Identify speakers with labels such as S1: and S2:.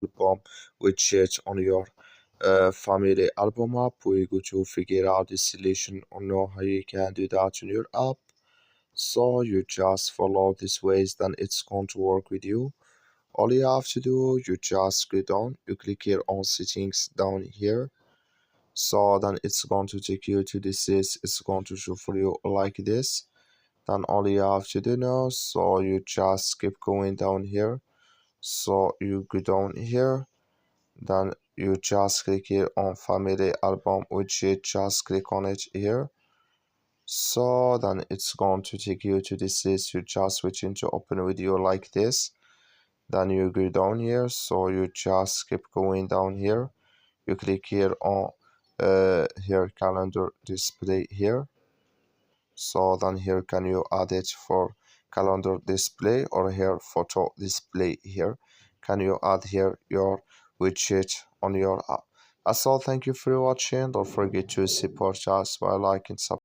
S1: album widget on your family album app. We're going to figure out the solution on how you can do that on your app. So you just follow these ways, then it's going to work with you. All you have to do, you just go down, you click here on settings down here. So then it's going to take you to this, it's going to show for you like this. Then all you have to do now, so you just keep going down here. So you go down here, then you just click here on family album widget, just click on it here. So then it's going to take you to this list, you just switch into open video like this. Then you go down here, so you just keep going down here, you click here on here calendar display here. So then here can you add it for calendar display, or here photo display here can you add here your widget on your app. That's all. Thank you for watching. Don't forget to support us by liking, subscribe.